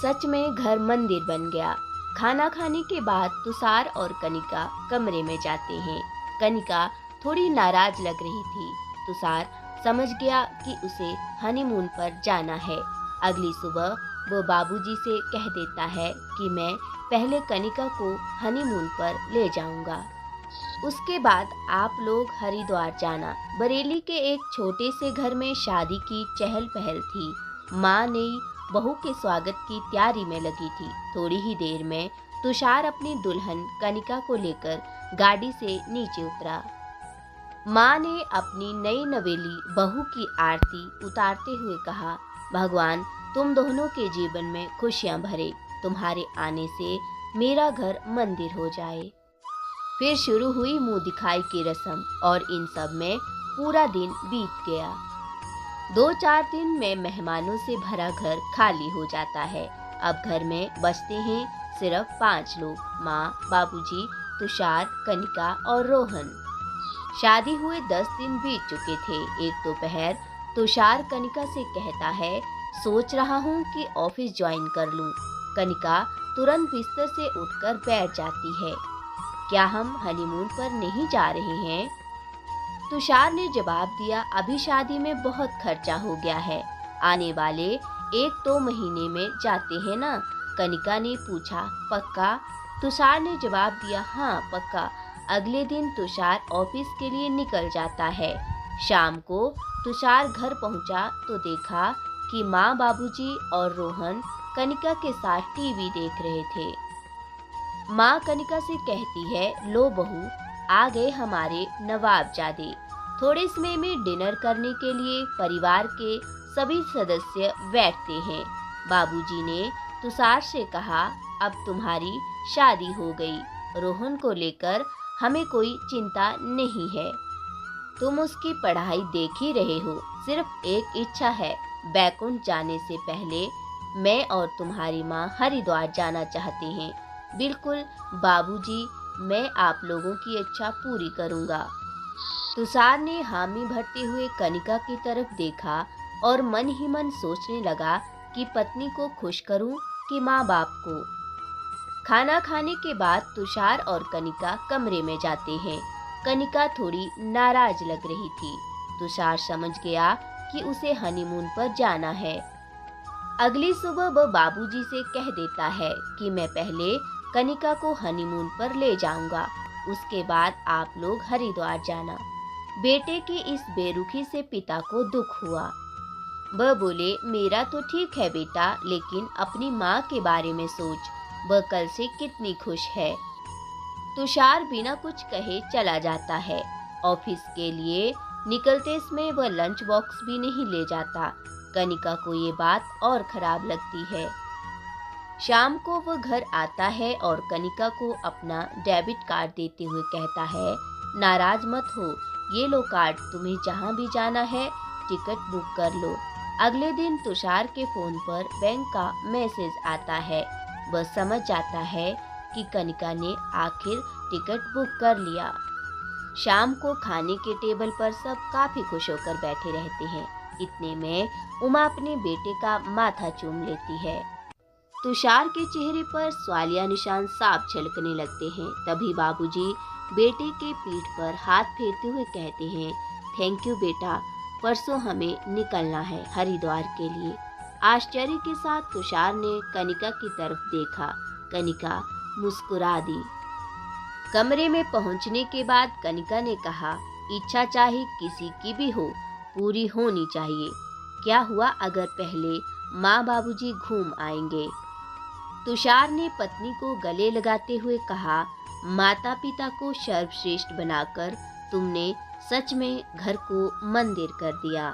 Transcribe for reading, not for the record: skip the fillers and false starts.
सच में घर मंदिर बन गया। खाना खाने के बाद तुषार और कनिका कमरे में जाते हैं। कनिका थोड़ी नाराज लग रही थी। तुषार समझ गया कि उसे हनीमून पर जाना है। अगली सुबह वो बाबूजी से कह देता है कि मैं पहले कनिका को हनीमून पर ले जाऊंगा। उसके बाद आप लोग हरिद्वार जाना। बरेली के एक छोटे से घर में शादी की चहल पहल थी। माँ नई बहू के स्वागत की तैयारी में लगी थी। थोड़ी ही देर में तुषार अपनी दुल्हन कनिका को लेकर गाड़ी से नीचे उतरा। माँ ने अपनी नई नवेली बहू की आरती उतारते हुए कहा, भगवान तुम दोनों के जीवन में खुशियां भरे। तुम्हारे आने से मेरा घर मंदिर हो जाए। फिर शुरू हुई मुंह दिखाई की रस्म और इन सब में पूरा दिन बीत गया। 2-4 दिन में मेहमानों से भरा घर खाली हो जाता है। अब घर में बचते हैं सिर्फ 5 लोग, माँ, बाबूजी, तुषार, कनिका और रोहन। शादी हुए 10 दिन बीत चुके थे। एक दोपहर तुषार कनिका से कहता है, सोच रहा हूँ कि ऑफिस ज्वाइन कर लूँ। कनिका तुरंत बिस्तर से उठकर बैठ जाती है। क्या हम हनीमून पर नहीं जा रहे हैं? तुषार ने जवाब दिया, अभी शादी में बहुत खर्चा हो गया है। आने वाले 1-2 महीने में जाते हैं ना? कनिका ने पूछा, पक्का? तुषार ने जवाब दिया, हाँ पक्का। अगले दिन तुषार ऑफिस के लिए निकल जाता है। शाम को तुषार घर पहुंचा तो देखा कि माँ, बाबूजी और रोहन कनिका के साथ टीवी देख रहे थे। माँ कनिका से कहती है, लो बहू, आ गए हमारे नवाबजादे। थोड़े समय में डिनर करने के लिए परिवार के सभी सदस्य बैठते हैं। बाबूजी ने तुषार से कहा, अब तुम्हारी शादी हो गई। रोहन को लेकर हमें कोई चिंता नहीं है। तुम उसकी पढ़ाई देख ही रहे हो। सिर्फ एक इच्छा है, बैकुंठ जाने से पहले मैं और तुम्हारी माँ हरिद्वार जाना चाहते हैं। बिल्कुल बाबूजी, मैं आप लोगों की इच्छा पूरी करूंगा। तुषार ने हामी भरते हुए कनिका की तरफ देखा और मन ही मन सोचने लगा कि पत्नी को खुश करूं कि माँ बाप को। खाना खाने के बाद तुषार और कनिका कमरे में जाते हैं। कनिका थोड़ी नाराज लग रही थी। तुषार समझ गया कि उसे हनीमून पर जाना है। अगली सुबह वह बाबूजी से कह देता है कि मैं पहले कनिका को हनीमून पर ले जाऊंगा, उसके बाद आप लोग हरिद्वार जाना। बेटे की इस बेरुखी से पिता को दुख हुआ। वह बोले, मेरा तो ठीक है बेटा, लेकिन अपनी माँ के बारे में सोच, वह कल से कितनी खुश है। तुषार बिना कुछ कहे चला जाता है। ऑफिस के लिए निकलते समय वह लंच बॉक्स भी नहीं ले जाता। कनिका को ये बात और खराब लगती है। शाम को वह घर आता है और कनिका को अपना डेबिट कार्ड देते हुए कहता है, नाराज मत हो, ये लो कार्ड, तुम्हें जहाँ भी जाना है टिकट बुक कर लो। अगले दिन तुषार के फोन पर बैंक का मैसेज आता है। वह समझ जाता है कि कनिका ने आखिर टिकट बुक कर लिया। शाम को खाने के टेबल पर सब काफी खुश होकर बैठे रहते हैं। इतने में उमा अपने बेटे का माथा चूम लेती है। तुषार के चेहरे पर सवालिया निशान साफ झलकने लगते हैं। तभी बाबूजी बेटे के पीठ पर हाथ फेरते हुए कहते हैं, थैंक यू बेटा, परसों हमें निकलना है हरिद्वार के लिए। आश्चर्य के साथ तुषार ने कनिका की तरफ देखा। कनिका मुस्कुरा दी। कमरे में पहुंचने के बाद कनिका ने कहा, इच्छा चाहे किसी की भी हो, पूरी होनी चाहिए। क्या हुआ अगर पहले माँ बाबूजी घूम आएंगे? तुषार ने पत्नी को गले लगाते हुए कहा, माता पिता को सर्वश्रेष्ठ बनाकर तुमने सच में घर को मंदिर कर दिया।